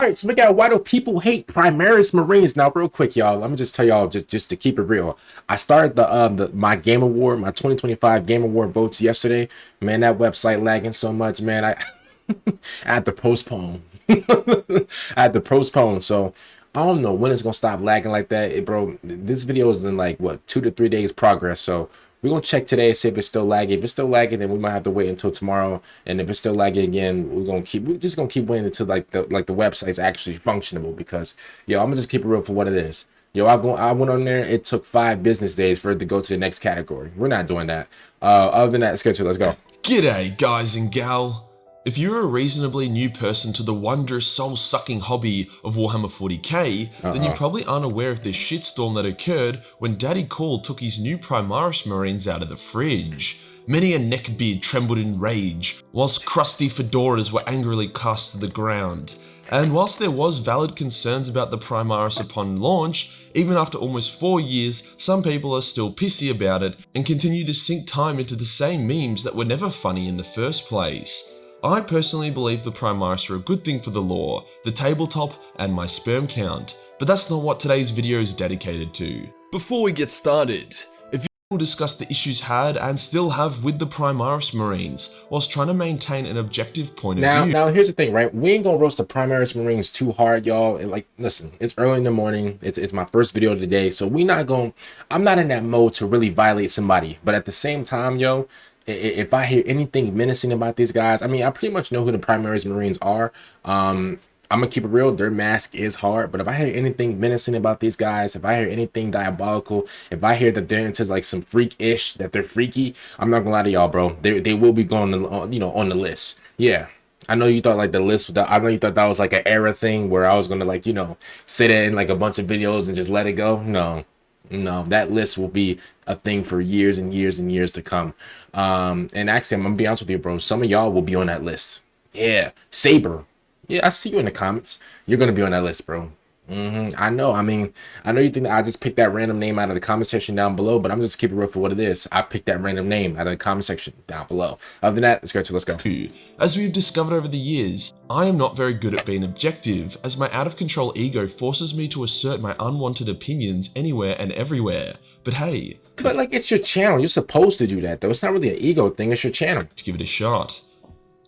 All right, so we got why do people hate Primaris Marines now? Real quick, y'all. Let me just tell y'all, just to keep it real. I started my Game Award, my 2025 Game Award votes yesterday. Man, that website lagging so much, man. I I had to postpone. I had to postpone. So I don't know when it's gonna stop lagging like that, bro. This video is in like what 2 to 3 days progress. So we're gonna check today, see if it's still lagging. If it's still lagging, then we might have to wait until tomorrow. And if it's still lagging again, we're just gonna keep waiting until the website's actually functionable. Because yo, I'm gonna just keep it real for what it is. Yo, I went on there. It took 5 business days for it to go to the next category. We're not doing that. Other than that, let's go. G'day guys and gal. If you're a reasonably new person to the wondrous soul-sucking hobby of Warhammer 40k, then you probably aren't aware of this shitstorm that occurred when Daddy Cawl took his new Primaris Marines out of the fridge. Many a neckbeard trembled in rage, whilst crusty fedoras were angrily cast to the ground. And whilst there was valid concerns about the Primaris upon launch, even after almost 4 years, some people are still pissy about it and continue to sink time into the same memes that were never funny in the first place. I personally believe the Primaris are a good thing for the lore, the tabletop, and my sperm count, but that's not what today's video is dedicated to. Before we get started, we'll discuss the issues had and still have with the Primaris Marines, whilst trying to maintain an objective point of view. Now here's the thing, right? We ain't gonna roast the Primaris Marines too hard, y'all. And like, listen, it's early in the morning. It's my first video of the day, so I'm not in that mode to really violate somebody. But at the same time, yo, if I hear anything menacing about these guys, I mean, I pretty much know who the Primaris Marines are. I'm gonna keep it real. Their mask is hard, but if I hear anything menacing about these guys, if I hear anything diabolical, if I hear that they're into like some freak-ish, that they're freaky, I'm not gonna lie to y'all, bro. They will be going on, on the list. Yeah, I know you thought like the list. I know you thought that was like an era thing where I was gonna like sit there in like a bunch of videos and just let it go. No, that list will be a thing for years and years and years to come. And actually, I'm gonna be honest with you, bro. Some of y'all will be on that list. Yeah, Saber. Yeah, I see you in the comments. You're gonna be on that list, bro. I know. I mean, I know you think that I just picked that random name out of the comment section down below, but I'm just keeping it real for what it is. I picked that random name out of the comment section down below. Other than that, let's go. As we've discovered over the years, I am not very good at being objective, as my out-of-control ego forces me to assert my unwanted opinions anywhere and everywhere. But hey. But like, it's your channel. You're supposed to do that, though. It's not really an ego thing. It's your channel. Let's give it a shot.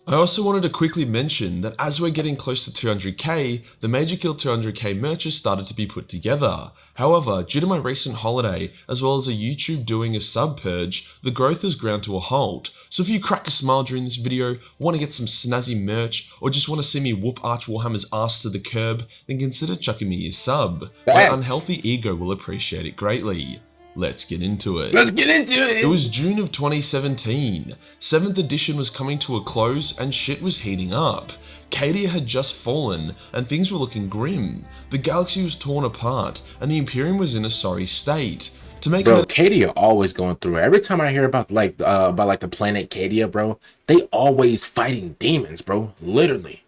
I also wanted to quickly mention that as we're getting close to 200k, the Majorkill 200k merch has started to be put together. However, due to my recent holiday, as well as a YouTube doing a sub purge, the growth has ground to a halt. So if you crack a smile during this video, want to get some snazzy merch, or just want to see me whoop Arch Warhammer's ass to the curb, then consider chucking me a sub. My unhealthy ego will appreciate it greatly. Let's get into it. It was June of 2017. 7th edition was coming to a close and shit was heating up. Cadia had just fallen and things were looking grim. The galaxy was torn apart and the Imperium was in a sorry state. Bro, Cadia always going through it. Every time I hear about the planet Cadia, bro, they always fighting demons, bro. Literally.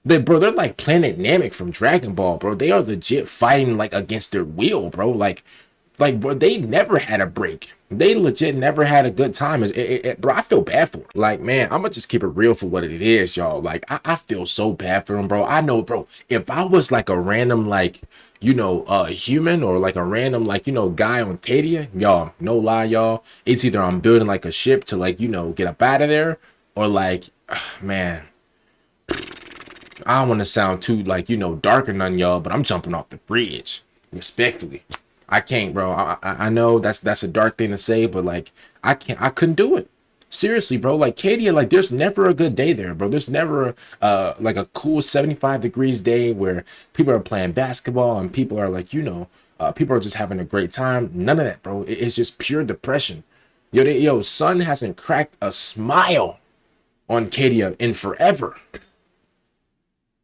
They're like Planet Namek from Dragon Ball, bro. They are legit fighting like against their will, bro. Like, bro, they never had a break. They legit never had a good time. Bro, I feel bad for them. Like, man, I'm gonna just keep it real for what it is, y'all. Like, I feel so bad for them, bro. I know, bro, if I was like a random, like, human or like a random, like, guy on Cadia, y'all, no lie, y'all, it's either I'm building like a ship to like, get up out of there, or like, man, I don't want to sound too like, darker than y'all, but I'm jumping off the bridge, respectfully. I can't, bro. I know that's a dark thing to say, but like I couldn't do it. Seriously, bro. Like Cadia, like there's never a good day there, bro. There's never like a cool 75 degrees day where people are playing basketball and people are like, people are just having a great time. None of that, bro. It's just pure depression. Yo, sun hasn't cracked a smile on Cadia in forever.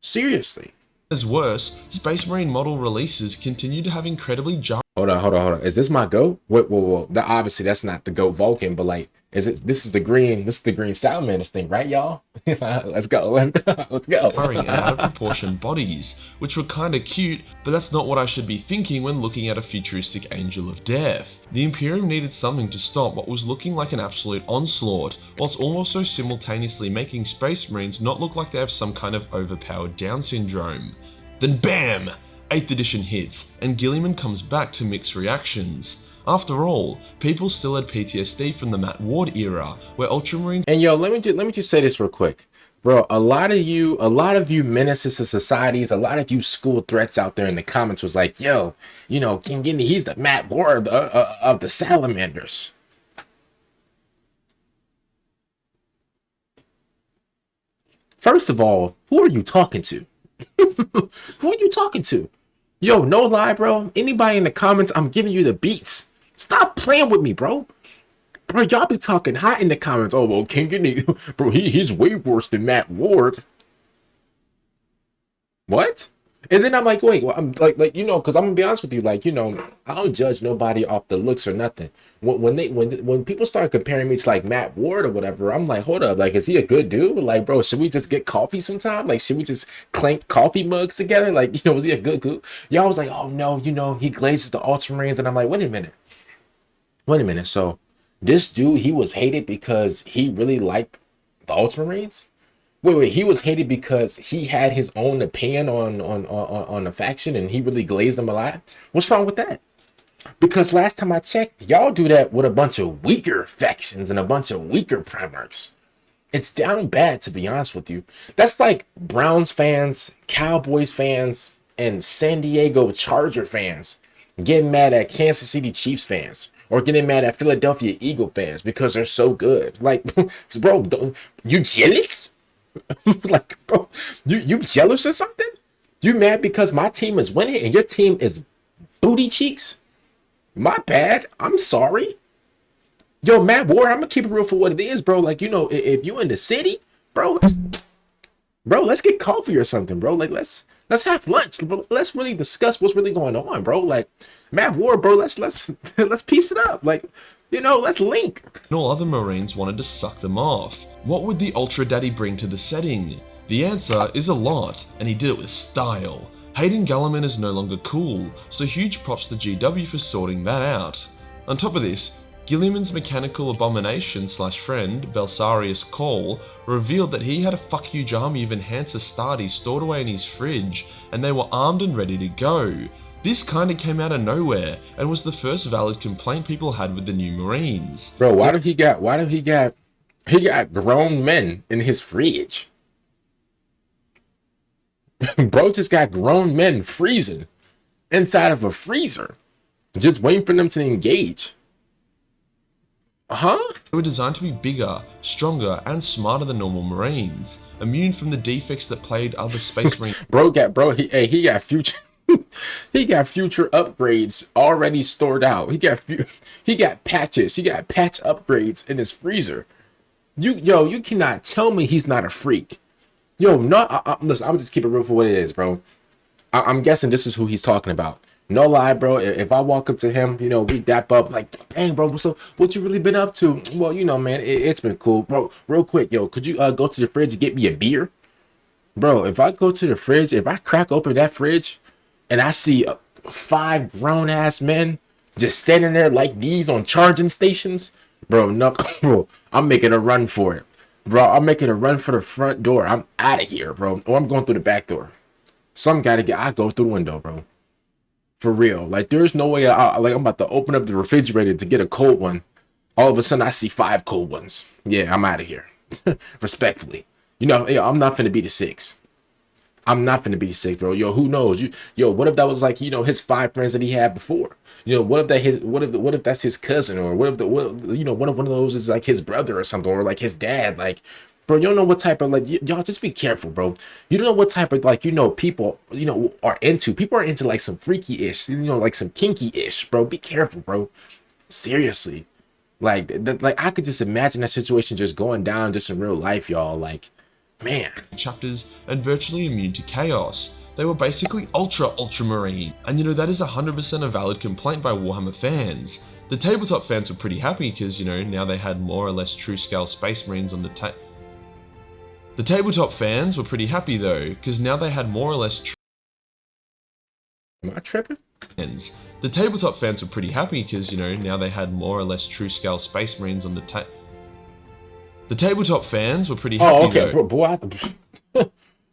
Seriously. As worse, Space Marine model releases continue to have incredibly Hold on. Is this my GOAT? Whoa. Obviously, that's not the GOAT Vulcan, but like, Is it? This is the green. This is the green salamanders thing, right, y'all? Let's go. Let's go. Let's go. and out of proportion bodies, which were kinda cute, but that's not what I should be thinking when looking at a futuristic angel of death. The Imperium needed something to stop what was looking like an absolute onslaught, whilst also simultaneously making Space Marines not look like they have some kind of overpowered Down syndrome. Then BAM! 8th edition hits, and Guilliman comes back to mixed reactions. After all, people still had PTSD from the Matt Ward era, where Ultramarines— And yo, let me just say this real quick. Bro, a lot of you menaces to societies, a lot of you school threats out there in the comments was like, yo, you know, King Ginny, he's the Matt Ward of the salamanders. First of all, who are you talking to? Who are you talking to? Yo, no lie, bro. Anybody in the comments, I'm giving you the beats. Stop playing with me, bro. Bro, y'all be talking hot in the comments. Oh, well, King Ginny, bro, he's way worse than Matt Ward. What? And then I'm like, wait, well, I'm like, you know, because I'm gonna be honest with you, like, you know, I don't judge nobody off the looks or nothing. When people start comparing me to like Matt Ward or whatever, I'm like, hold up, like, is he a good dude? Like, bro, should we just get coffee sometime? Like, should we just clank coffee mugs together? Like, you know, is he a good dude? Y'all was like, oh no, you know, he glazes the Ultramarines, and I'm like, wait a minute. So this dude, he was hated because he really liked the Ultramarines? Wait, he was hated because he had his own opinion on the faction and he really glazed them a lot? What's wrong with that? Because last time I checked, y'all do that with a bunch of weaker factions and a bunch of weaker Primarchs. It's down bad, to be honest with you. That's like Browns fans, Cowboys fans, and San Diego Charger fans getting mad at Kansas City Chiefs fans. Or getting mad at Philadelphia Eagle fans because they're so good. Like, bro, you jealous? Like, bro, you jealous or something? You mad because my team is winning and your team is booty cheeks? My bad. I'm sorry. Yo, Matt Ward, I'm gonna keep it real for what it is, bro. Like, you know, if you in the city, bro, let's get coffee or something, bro. Like, let's have lunch. Let's really discuss what's really going on, bro. Like, Matt Ward, bro, let's piece it up. Like, you know, let's link. and all other Marines wanted to suck them off. What would the Ultra Daddy bring to the setting? The answer is a lot, and he did it with style. Hating Guilliman is no longer cool, so huge props to GW for sorting that out. On top of this, Guilliman's mechanical abomination slash friend, Belsarius Cawl, revealed that he had a fuck huge army of enhanced Astartes stored away in his fridge, and they were armed and ready to go. This kinda came out of nowhere, and was the first valid complaint people had with the new Marines. Bro, why do he got grown men in his fridge? Bro just got grown men freezing inside of a freezer, just waiting for them to engage. Huh? They were designed to be bigger, stronger, and smarter than normal Marines, immune from the defects that plagued other Space Marines. He got future he got future upgrades already stored out. He got patches. He got patch upgrades in his freezer. You cannot tell me he's not a freak. Yo, listen, I'm just keep it real for what it is, bro. I'm guessing this is who he's talking about. No lie, bro. If I walk up to him, you know, we dap up like, dang, bro, so what you really been up to? Well, you know, man, it's been cool, bro. Real quick, yo, could you go to the fridge and get me a beer? Bro, if I go to the fridge, if I crack open that fridge and I see 5 grown-ass men just standing there like these on charging stations, bro, no, bro, I'm making a run for it. Bro, I'm making a run for the front door. I'm out of here, bro. Or I'm going through the back door. I go through the window, bro. For real. Like, there's no way I'm about to open up the refrigerator to get a cold one. All of a sudden, I see 5 cold ones. Yeah, I'm out of here. Respectfully. You know, I'm not finna be the 6. I'm not finna be the 6, bro. Yo, who knows? What if that was like, you know, his 5 friends that he had before? You know, what if that's his cousin, or what if one of those is like his brother or something, or like his dad? Like, bro, you don't know what type of, like, y'all just be careful, bro. You don't know what type of, like, you know, people, you know, are into. People are into like some freaky-ish, you know, like some kinky-ish, bro. Be careful, bro. Seriously. Like I could just imagine that situation just going down just in real life, y'all. Like, man. Chapters and virtually immune to chaos. They were basically ultramarine, and you know, that is 100% a valid complaint by Warhammer fans. The tabletop fans were pretty happy because, you know, now they had more or less true scale Space Marines on the The tabletop fans were pretty happy though, because now they had more or less Am I tripping? The tabletop fans were pretty happy because, you know, now they had more or less true scale Space Marines on the The tabletop fans were pretty happy okay, though. bro,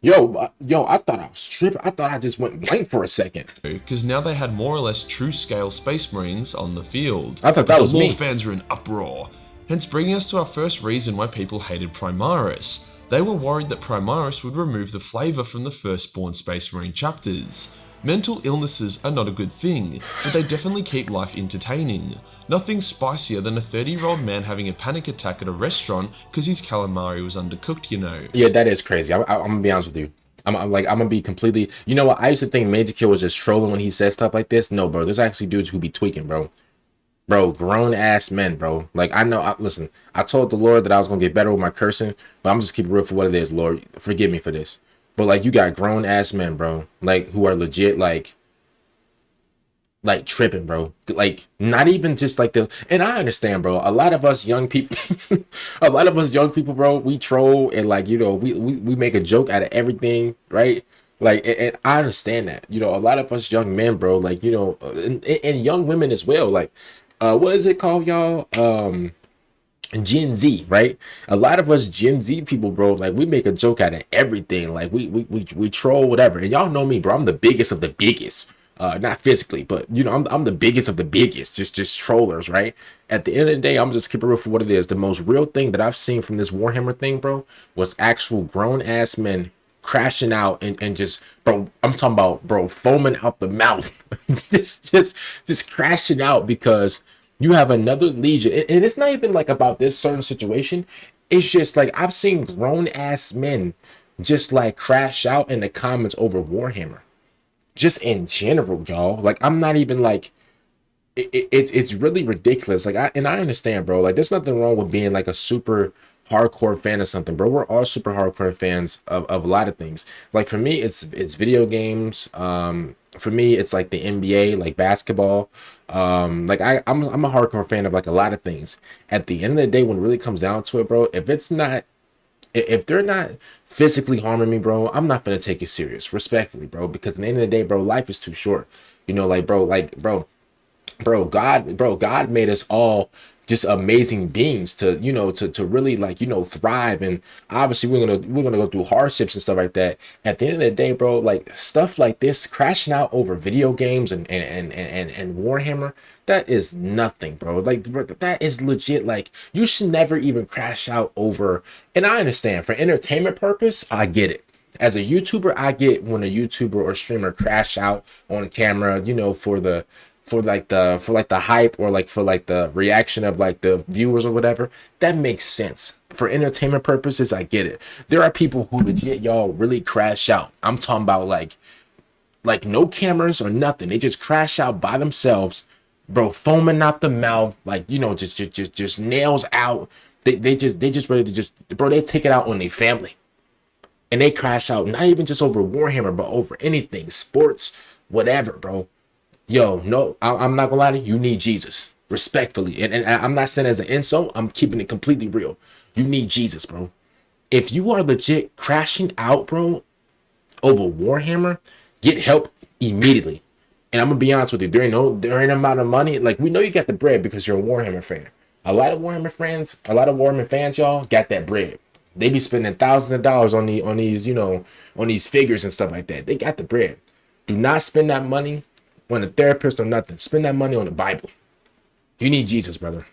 yo, I thought I was tripping. I thought I just went blank for a second. Because now they had more or less true scale Space Marines on the field. I thought that was the me. lore fans were in uproar, hence bringing us to our first reason why people hated Primaris. They were worried that Primaris would remove the flavour from the firstborn Space Marine chapters. Mental illnesses are not a good thing, but they definitely keep life entertaining. Nothing spicier than a 30-year-old man having a panic attack at a restaurant because his calamari was undercooked, you know. Yeah, that is crazy. I'm gonna be honest with you. I'm gonna be completely. You know what? I used to think Majorkill was just trolling when he said stuff like this. No, bro. There's actually dudes who be tweaking, bro. Bro, grown ass men, bro. Like I know. Listen, I told the Lord that I was gonna get better with my cursing, but I'm just keeping it real for what it is. Lord, forgive me for this. But like, you got grown ass men, bro. Like who are legit like tripping, bro. Like not even just like the. And I understand, bro. A lot of us young people, bro, we troll and like, you know, we make a joke out of everything, right? Like, and I understand that, you know, a lot of us young men, bro, like, you know, and young women as well. Like, what is it called, y'all? Gen Z, right? A lot of us Gen Z people, bro, like we make a joke out of everything. Like we troll whatever. And y'all know me, bro. I'm the biggest of the biggest. Not physically, but you know, I'm the biggest of the biggest. Just trollers, right? At the end of the day, I'm just keeping it real for what it is. The most real thing that I've seen from this Warhammer thing, bro, was actual grown ass men crashing out and just, bro, I'm talking about, bro, foaming out the mouth, just crashing out because you have another legion. And it's not even like about this certain situation. It's just like I've seen grown ass men just like crash out in the comments over Warhammer. Just in general, y'all. Like I'm not even like it's really ridiculous. Like I understand, bro. Like there's nothing wrong with being like a super hardcore fan of something, bro. We're all super hardcore fans of a lot of things. Like for me, it's video games. For me, it's like the NBA, like basketball. I'm a hardcore fan of like a lot of things. At the end of the day, when it really comes down to it, bro, if they're not physically harming me, bro, I'm not gonna take it serious, respectfully, bro. Because at the end of the day, bro, life is too short. You know, God made us all just amazing beings to, you know, to really like, you know, thrive. And obviously we're gonna go through hardships and stuff like that. At the end of the day, bro, like stuff like this, crashing out over video games and Warhammer, that is nothing, bro. Like, bro, that is legit. Like, you should never even crash out over. And I understand for entertainment purpose, I get it. As a YouTuber, I get when a YouTuber or streamer crash out on camera, you know, for the hype or like for like the reaction of like the viewers or whatever. That makes sense. For entertainment purposes, I get it. There are people who legit, y'all, really crash out. I'm talking about like no cameras or nothing. They just crash out by themselves, bro, foaming out the mouth, like, you know, just nails out. They just ready to just, bro, they take it out on their family. And they crash out, not even just over Warhammer, but over anything, sports, whatever, bro. Yo, no, I'm not gonna lie to you. You need Jesus, respectfully. And I'm not saying as an insult. I'm keeping it completely real. You need Jesus, bro. If you are legit crashing out, bro, over Warhammer, get help immediately. And I'm gonna be honest with you, there ain't no amount of money. Like, we know you got the bread because you're a Warhammer fan. A lot of Warhammer fans, y'all, got that bread. They be spending thousands of dollars on these, you know, on these figures and stuff like that. They got the bread. Do not spend that money on a therapist or nothing. Spend that money on the Bible. You need Jesus, brother.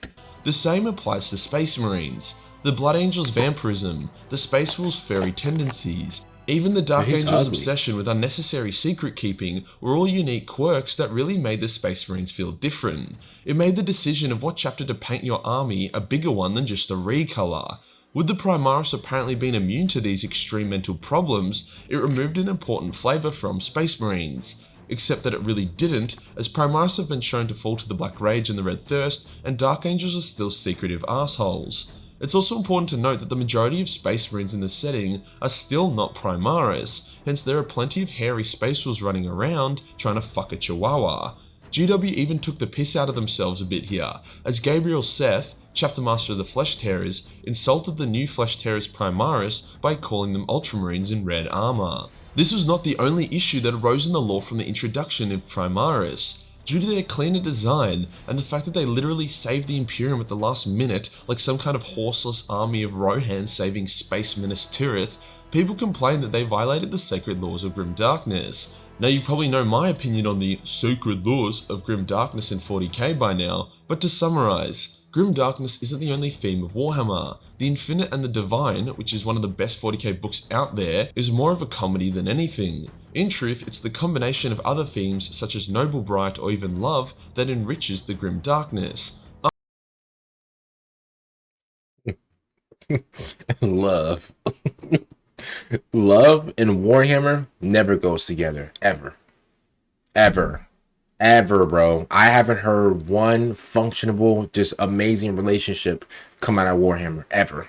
The same applies to Space Marines. The Blood Angel's vampirism, the Space Wolf's furry tendencies, even the Dark Angel's obsession with unnecessary secret keeping were all unique quirks that really made the Space Marines feel different. It made the decision of what chapter to paint your army a bigger one than just a recolor. With the Primaris apparently being immune to these extreme mental problems, it removed an important flavour from Space Marines. Except that it really didn't, as Primaris have been shown to fall to the Black Rage and the Red Thirst, and Dark Angels are still secretive assholes. It's also important to note that the majority of Space Marines in the setting are still not Primaris, hence there are plenty of hairy Space Wolves running around trying to fuck a Chihuahua. GW even took the piss out of themselves a bit here, as Gabriel Seth, Chapter Master of the Flesh Tearers, insulted the new Flesh Tearers Primaris by calling them Ultramarines in red armor. This was not the only issue that arose in the lore from the introduction of Primaris. Due to their cleaner design, and the fact that they literally saved the Imperium at the last minute like some kind of horseless army of Rohan saving Space Menace Tirith, people complained that they violated the sacred laws of Grim Darkness. Now you probably know my opinion on the sacred laws of Grim Darkness in 40k by now, but to summarise, Grim Darkness isn't the only theme of Warhammer. The Infinite and the Divine, which is one of the best 40k books out there, is more of a comedy than anything. In truth, it's the combination of other themes such as Noble Bright or even Love that enriches the Grim Darkness. Love. Love and Warhammer never goes together. Ever. Ever, bro. I haven't heard one functionable, just amazing relationship come out of Warhammer. Ever.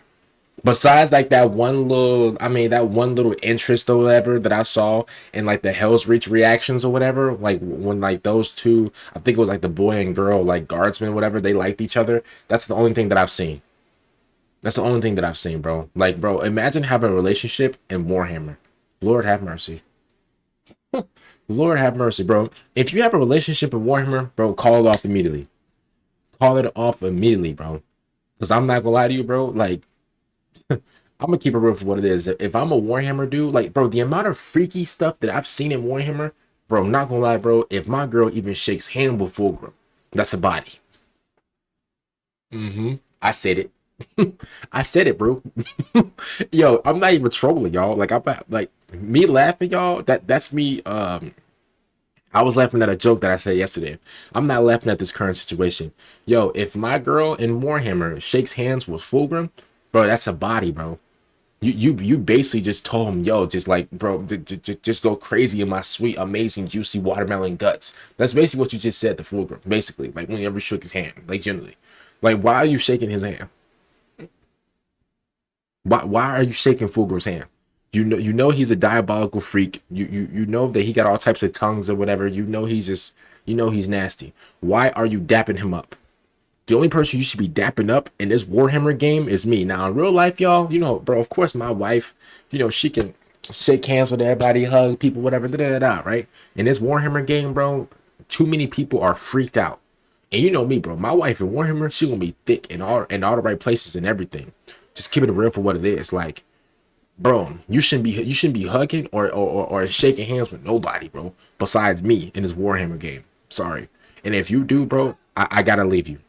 Besides like that one little interest or whatever that I saw in like the Hell's Reach reactions or whatever, like when like those two, I think it was like the boy and girl, like guardsmen, whatever, they liked each other. That's the only thing that I've seen. That's the only thing that I've seen, bro. Like, bro, imagine having a relationship in Warhammer. Lord have mercy. Lord have mercy, bro. If you have a relationship in Warhammer, bro, call it off immediately. Call it off immediately, bro. Because I'm not gonna lie to you, bro. Like, I'm gonna keep it real for what it is. If I'm a Warhammer dude, like, bro, the amount of freaky stuff that I've seen in Warhammer, bro, not gonna lie, bro. If my girl even shakes hand with Fulgrim, that's a body. I said it. I said it, bro. Yo, I'm not even trolling, y'all. Like, I'm not, like, me laughing, y'all. That's me. I was laughing at a joke that I said yesterday. I'm not laughing at this current situation. Yo, if my girl in Warhammer shakes hands with Fulgrim, bro, that's a body, bro. You basically just told him, yo, just like, bro, just go crazy in my sweet, amazing, juicy watermelon guts. That's basically what you just said to Fulgrim. Basically, like whenever you shook his hand, like generally, like why are you shaking his hand? Why are you shaking Fulgrim's hand? You know he's a diabolical freak. You know that he got all types of tongues or whatever. You know he's nasty. Why are you dapping him up? The only person you should be dapping up in this Warhammer game is me. Now in real life, y'all, you know, bro, of course my wife, you know, she can shake hands with everybody, hug people, whatever, right? In this Warhammer game, bro, too many people are freaked out. And you know me, bro, my wife in Warhammer, she gonna be thick in all the right places and everything. Just keep it real for what it is. Like, bro, you shouldn't be hugging or shaking hands with nobody, bro, besides me in this Warhammer game. Sorry. And if you do, bro, I gotta leave you.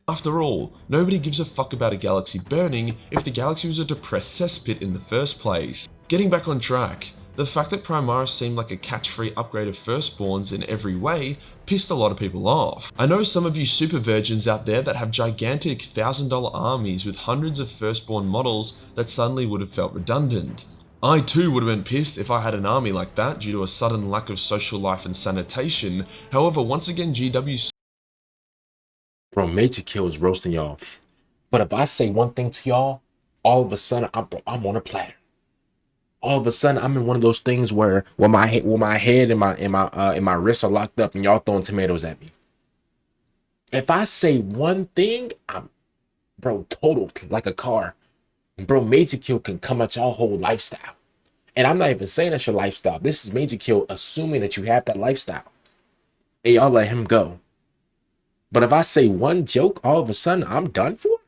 After all, nobody gives a fuck about a galaxy burning if the galaxy was a depressed cesspit in the first place. Getting back on track, the fact that Primaris seemed like a catch-free upgrade of firstborns in every way pissed a lot of people off. I know some of you super virgins out there that have gigantic $1,000 armies with hundreds of firstborn models that suddenly would have felt redundant. I too would have been pissed if I had an army like that due to a sudden lack of social life and sanitation. However, once again GW... Bro, Majorkill is roasting y'all. But if I say one thing to y'all, all of a sudden I'm on a platter. All of a sudden I'm in one of those things where my head and my wrists are locked up and y'all throwing tomatoes at me. If I say one thing, I'm, bro, totaled like a car. Bro, Majorkill can come at y'all whole lifestyle. And I'm not even saying that's your lifestyle. This is Majorkill assuming that you have that lifestyle. And y'all let him go. But if I say one joke, all of a sudden I'm done for?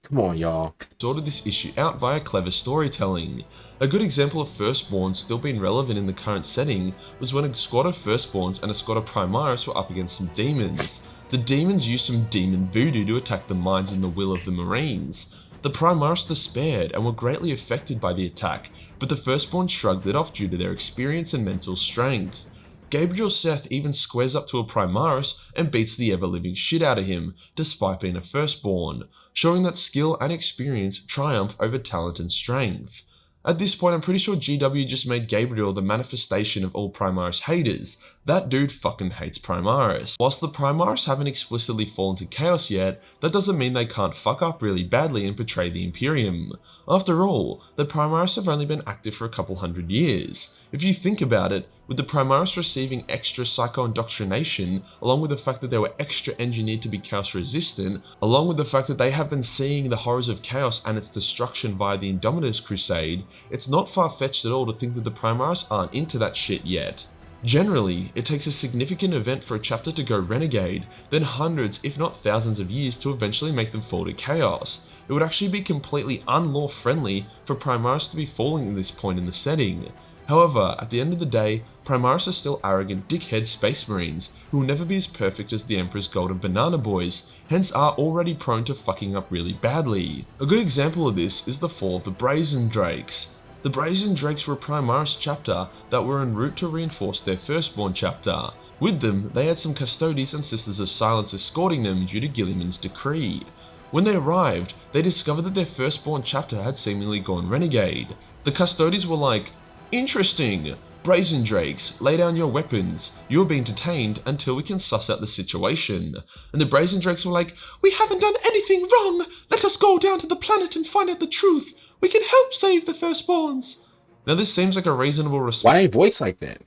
Come on, y'all. Sorted this issue out via clever storytelling. A good example of firstborns still being relevant in the current setting was when a squad of firstborns and a squad of Primaris were up against some demons. The demons used some demon voodoo to attack the minds and the will of the Marines. The Primaris despaired and were greatly affected by the attack, but the firstborn shrugged it off due to their experience and mental strength. Gabriel Seth even squares up to a Primaris and beats the ever-living shit out of him, despite being a firstborn, showing that skill and experience triumph over talent and strength. At this point, I'm pretty sure GW just made Gabriel the manifestation of all Primaris haters, That dude fucking hates Primaris. Whilst the Primaris haven't explicitly fallen to chaos yet, that doesn't mean they can't fuck up really badly and betray the Imperium. After all, the Primaris have only been active for a couple hundred years. If you think about it, with the Primaris receiving extra psycho-indoctrination, along with the fact that they were extra engineered to be chaos resistant, along with the fact that they have been seeing the horrors of chaos and its destruction via the Indomitus Crusade, it's not far-fetched at all to think that the Primaris aren't into that shit yet. Generally, it takes a significant event for a chapter to go renegade, then hundreds if not thousands of years to eventually make them fall to chaos. It would actually be completely unlaw friendly for Primaris to be falling at this point in the setting. However, at the end of the day, Primaris are still arrogant dickhead space marines who will never be as perfect as the Emperor's golden banana boys, hence are already prone to fucking up really badly. A good example of this is the fall of the Brazen Drakes. The Brazen Drakes were a Primaris chapter that were en route to reinforce their firstborn chapter. With them, they had some Custodes and Sisters of Silence escorting them due to Guilliman's decree. When they arrived, they discovered that their firstborn chapter had seemingly gone renegade. The Custodes were like, "Interesting. Brazen Drakes, lay down your weapons. You're being detained until we can suss out the situation." And the Brazen Drakes were like, "We haven't done anything wrong. Let us go down to the planet and find out the truth. We can help save the firstborns." Now this seems like a reasonable response. Why they voice like that?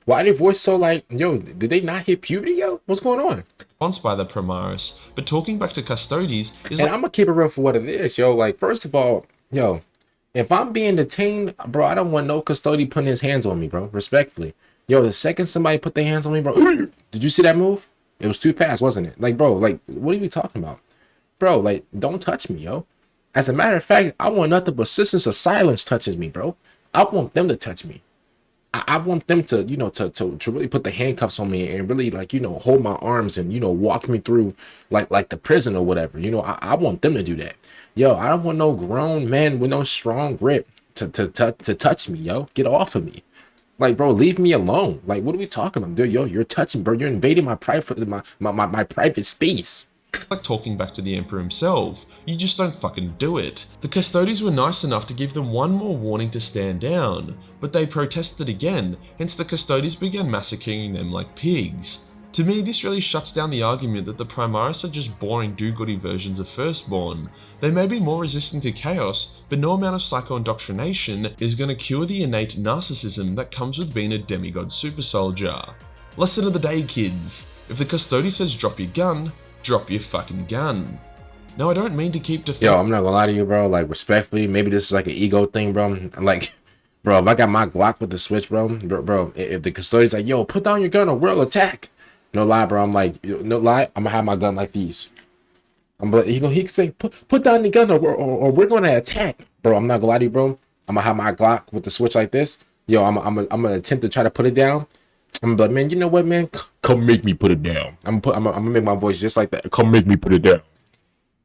Why they voice so like, yo, did they not hit puberty, yo? What's going on? By the Primaris, but talking back to Custodes is And I'm gonna keep it real for what it is, yo. Like, first of all, yo, if I'm being detained, bro, I don't want no custodian putting his hands on me, bro. Respectfully. Yo, the second somebody put their hands on me, bro, did you see that move? It was too fast, wasn't it? Like, bro, like, what are we talking about? Bro, like, don't touch me, yo. As a matter of fact, I want nothing but Sisters of Silence touches me, bro. I want them to touch me. I want them to, you know, to really put the handcuffs on me and really, like, you know, hold my arms and, you know, walk me through like the prison or whatever. You know, I want them to do that. Yo, I don't want no grown men with no strong grip to touch me, yo. Get off of me. Like, bro, leave me alone. Like, what are we talking about? Dude, yo, you're touching, bro. You're invading my private my private space. like talking back to the Emperor himself. You just don't fucking do it. The Custodes were nice enough to give them one more warning to stand down, but they protested again, hence the Custodes began massacring them like pigs. To me, this really shuts down the argument that the Primaris are just boring do-goody versions of Firstborn. They may be more resistant to chaos, but no amount of psycho-indoctrination is going to cure the innate narcissism that comes with being a demigod super soldier. Lesson of the day, kids. If the Custodes says drop your gun, drop your fucking gun. Now, I don't mean to keep Yo, I'm not gonna lie to you, bro. Like, respectfully, maybe this is like an ego thing, bro. Like, bro, if I got my Glock with the switch, bro, if the Custodes like, yo, put down your gun or we'll attack. No lie, bro. I'm like, no lie. I'm gonna have my gun like these. He can say, put down the gun or we're gonna attack, bro. I'm not gonna lie to you, bro. I'm gonna have my Glock with the switch like this. Yo, I'm gonna attempt to try to put it down. I'm like, man, you know what, man? Come make me put it down. I'm gonna make my voice just like that. Come make me put it down.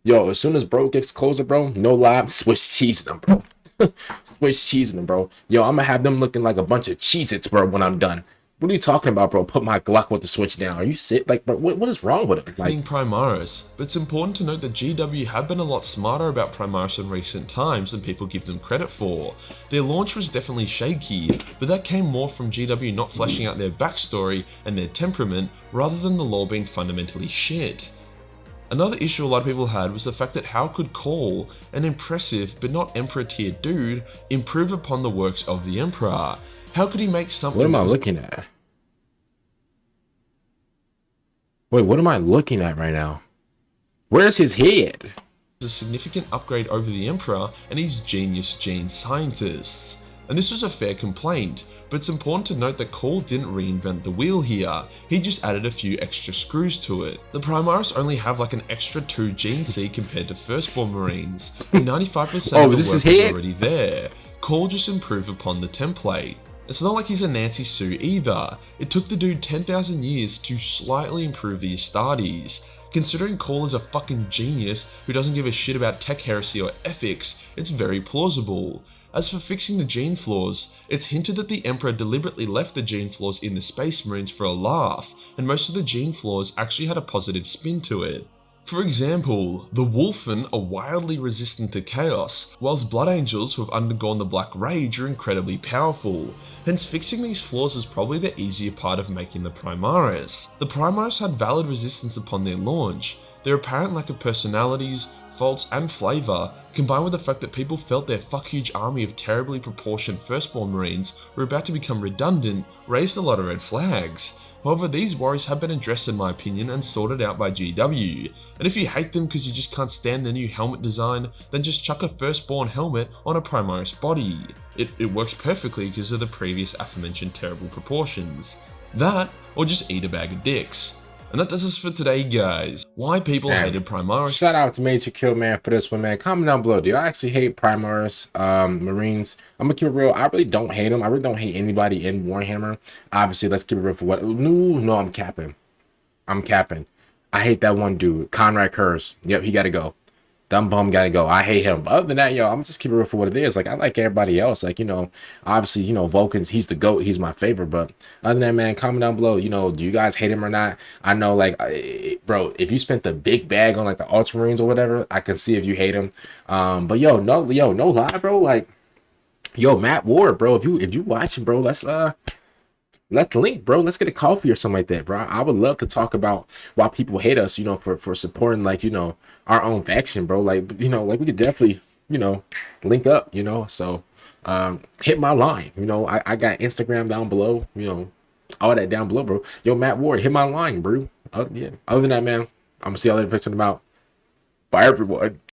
Yo, as soon as bro gets closer, bro, no lie, switch cheesing them, bro. Switch cheesing them, bro. Yo, I'm gonna have them looking like a bunch of Cheez-Its, bro, when I'm done. What are you talking about, bro? Put my Glock with the switch down. Are you sick? Like, bro, what is wrong with him? Like, Primaris, but it's important to note that GW have been a lot smarter about Primaris in recent times than people give them credit for. Their launch was definitely shaky, but that came more from GW not fleshing out their backstory and their temperament, rather than the lore being fundamentally shit. Another issue a lot of people had was the fact that how could Cawl, an impressive but not Emperor tier dude, improve upon the works of the Emperor? How could he make something? What am I looking at? Wait, what am I looking at right now? Where's his head? A significant upgrade over the Emperor and his genius gene scientists. And this was a fair complaint, but it's important to note that Cawl didn't reinvent the wheel here, he just added a few extra screws to it. The Primaris only have like an extra 2 gene C compared to firstborn Marines, and 95% of the work is already there. Cawl just improved upon the template. It's not like he's a Nancy Sue either. It took the dude 10,000 years to slightly improve the Astartes. Considering Cawl is a fucking genius who doesn't give a shit about tech heresy or ethics, it's very plausible. As for fixing the gene flaws, it's hinted that the Emperor deliberately left the gene flaws in the Space Marines for a laugh, and most of the gene flaws actually had a positive spin to it. For example, the Wolfen are wildly resistant to chaos, whilst Blood Angels who have undergone the Black Rage are incredibly powerful. Hence fixing these flaws is probably the easier part of making the Primaris. The Primaris had valid resistance upon their launch. Their apparent lack of personalities, faults and flavour, combined with the fact that people felt their fuck huge army of terribly proportioned firstborn marines were about to become redundant, raised a lot of red flags. However, these worries have been addressed in my opinion and sorted out by GW. And if you hate them because you just can't stand the new helmet design, then just chuck a firstborn helmet on a Primaris body. It works perfectly because of the previous aforementioned terrible proportions. That, or just eat a bag of dicks. And that does us for today, guys. Why people hated Primaris. Shout out to Majorkill, man, for this one, man. Comment down below. Do you actually hate Primaris Marines? I'm gonna keep it real. I really don't hate them. I really don't hate anybody in Warhammer. Obviously, let's keep it real for what. No, I'm capping. I'm capping. I hate that one dude, Conrad Kurz. Yep, he gotta go. Dumb bum gotta go. I hate him. But other than that, yo, I'm just keeping it real for what it is. Like, I like everybody else. Like, you know, obviously, you know, Vulcan's, he's the GOAT. He's my favorite. But other than that, man, comment down below. You know, do you guys hate him or not? I know, like, bro, if you spent the big bag on, like, the Ultramarines or whatever, I can see if you hate him. But no lie, bro. Like, yo, Matt Ward, bro, if you watching, bro, let's link, bro. Let's get a coffee or something like that, bro. I would love to talk about why people hate us, you know, for supporting, like, you know, our own faction, bro. Like, you know, like, we could definitely, you know, link up, you know. So hit my line, you know. I got Instagram down below, you know, all that down below, bro. Yo, Matt Ward, hit my line, bro. Yeah. Other than that, man, I'm gonna see y'all later. Fixing them out. Bye, everyone.